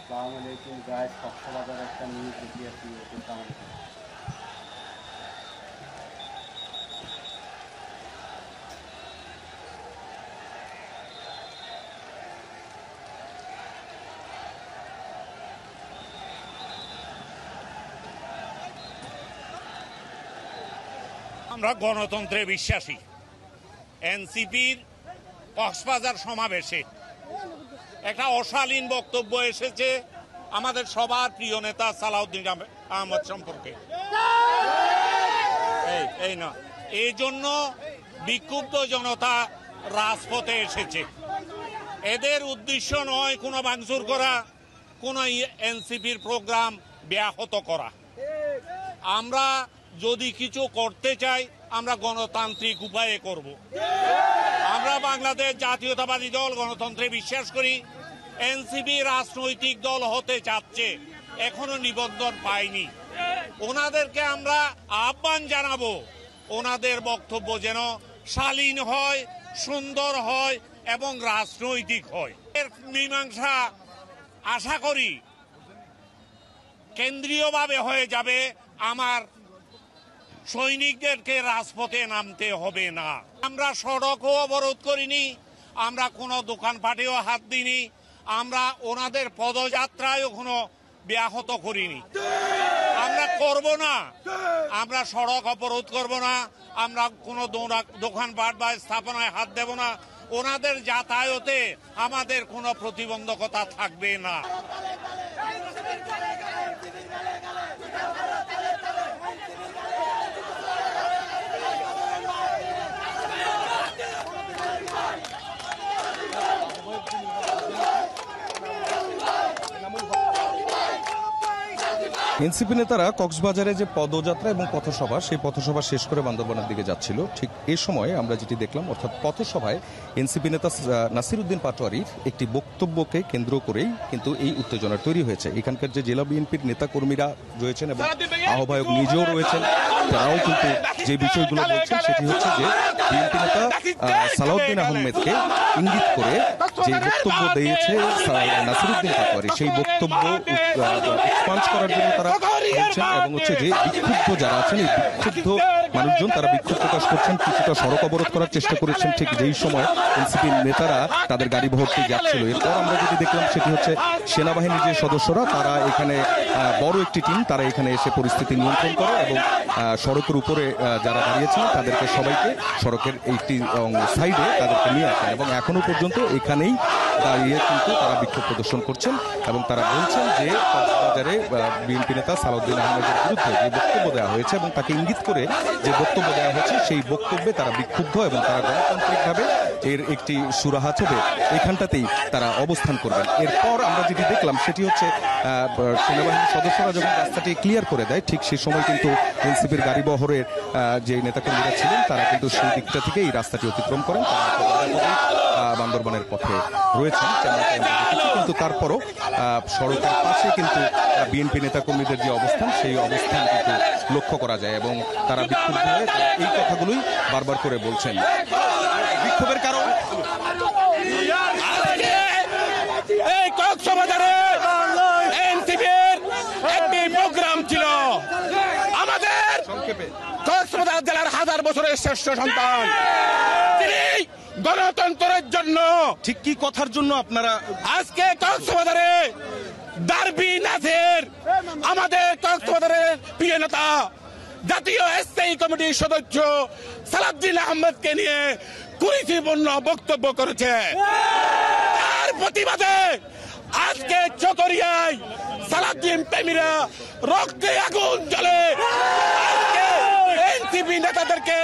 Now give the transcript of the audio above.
আসসালামু আলাইকুম গাইস, কক্সবাজার একটা নিউজ দেখিয়েছি। আমরা গণতন্ত্রে বিশ্বাসী। এনসিপির কক্সবাজার সমাবেশে একটা অশালীন বক্তব্য এসেছে আমাদের সবার প্রিয় নেতা সালাউদ্দিন আহমদ সম্পর্কে। এই জন্য বিক্ষুব্ধ জনতা রাজপথে এসেছে। এদের উদ্দেশ্য নয় কোনো ভাঙচুর করা, কোনো এনসিপির প্রোগ্রাম ব্যাহত করা। আমরা যদি কিছু করতে চাই আমরা গণতান্ত্রিক উপায়ে করব। আমরা বাংলাদেশ জাতীয়তাবাদী দল গণতন্ত্রে বিশ্বাস করি। এনসিপি রাজনৈতিক দল হতে চাচ্ছে, এখনো নিবন্ধন পায়নি। ওনাদেরকে আমরা আহ্বান জানাবো, ওনাদের বক্তব্য যেন শালীন হয়, সুন্দর হয় এবং রাজনৈতিক হয়। এর মীমাংসা আশা করি কেন্দ্রীয়ভাবে হয়ে যাবে। আমার সৈনিকদেরকে রাজপথে নামতে হবে না। আমরা সড়কও অবরোধ করিনি, আমরা কোনো দোকানপাটেও হাত দিইনি, আমরা ওনাদের পদযাত্রায়ও কোনো ব্যাহত করিনি। আমরা করব না, আমরা সড়ক অবরোধ করব না, আমরা কোনো দোকানপাট বা স্থাপনায় হাত দেব না। ওনাদের যাতায়াতে আমাদের কোনো প্রতিবন্ধকতা থাকবে না। এনসিপি নেতারা কক্সবাজারে যে পদযাত্রা এবং পথসভা, সেই পথসভা শেষ করে বান্দরবানের দিকে যাচ্ছিল। ঠিক এই সময় আমরা যেটি দেখলাম, অর্থাৎ পথসভায় এনসিপি নেতা নাসিরউদ্দিন পাটোয়ারির একটি বক্তব্যকে কেন্দ্র করেই কিন্তু এই উত্তেজনা তৈরি হয়েছে। এখানকার যে জেলা বিএনপির নেতাকর্মীরা রয়েছেন এবং আহ্বায়ক নিজেও রয়েছেন, তারাও কিন্তু যে বিষয়গুলো বলছেন সেটি হচ্ছে যে বিএনপি নেতা সালাউদ্দিন আহমেদকে ইঙ্গিত করে যে বক্তব্য দিয়েছে নাসিরউদ্দিন পাটোয়ারি, সেই বক্তব্য এক্সপান্স করার জন্য তারা বলছেন এবং হচ্ছে যে বিক্ষুব্ধ যারা আছেন, এই বিক্ষুব্ধ মানুষজন তারা বিক্ষোভ প্রকাশ করছেন, কিছুটা সড়ক অবরোধ করার চেষ্টা করেছেন। ঠিক যেই সময় এনসিপি নেতারা তাদের গাড়ি ভর্তি যাচ্ছিল, এরপর আমরা যেটি দেখলাম সেটি হচ্ছে সেনাবাহিনীর যে সদস্যরা তারা এখানে বড় একটি টিম, তারা এখানে এসে পরিস্থিতি নিয়ন্ত্রণ করে এবং সড়কের উপরে যারা দাঁড়িয়েছিলেন তাদেরকে সবাইকে সড়কের একটি সাইডে তাদেরকে নিয়ে আসেন এবং এখনো পর্যন্ত এখানেই দাঁড়িয়ে কিন্তু তারা বিক্ষোভ প্রদর্শন করছেন এবং তারা বলছেন যে কক্সবাজারে বিএনপি নেতা সালাউদ্দিন আহমেদের বিরুদ্ধে যে বক্তব্য দেওয়া হয়েছে এবং তাকে ইঙ্গিত করে যে বক্তব্য দেওয়া হয়েছে সেই বক্তব্যে তারা বিক্ষুব্ধ এবং তারা গণতান্ত্রিকভাবে এর একটি সুরাহা চেপে এখানটাতেই তারা অবস্থান করবেন। এরপর আমরা যেটি দেখলাম সেটি হচ্ছে সেনাবাহিনীর সদস্যরা যখন রাস্তাটি ক্লিয়ার করে দেয়, ঠিক সেই সময় কিন্তু এনসিপির গাড়ি বহরের যে নেতাকর্মীরা ছিলেন তারা কিন্তু সেই দিকটা থেকে এই রাস্তাটি অতিক্রম করেন, বান্দরবানের পথে রয়েছেন। কিন্তু তারপরও সড়কের পাশে কিন্তু বিএনপি নেতাকর্মীদের যে অবস্থান, সেই অবস্থান কিন্তু লক্ষ্য করা যায় এবং তারা বিক্ষুব্ধ হয়ে এই কথাগুলোই বারবার করে বলছেন। বিক্ষোভের কারণ এই কক্সবাজারে এনসিপির একটি প্রোগ্রাম ছিল। আমাদের কক্সবাজার জেলার 1000 বছরের শ্রেষ্ঠ সন্তান তিনি গণতন্ত্রের জন্য, ঠিক কি কথার জন্য আপনারা আজকে কক্সবাজারে ডারবি নাসির আমাদের কক্সবাজারের প্রিয় নেতা জাতীয় স্থায়ী কমিটির সদস্য সালাউদ্দিন আহমেদকে নিয়ে কুরুচিপূর্ণ বক্তব্য করেছে। তার প্রতিবাদে আজকে চকরিয়ায় সালাউদ্দিন প্রেমীরা রক্তে আগুন জ্বলে এনসিপি নেতাদেরকে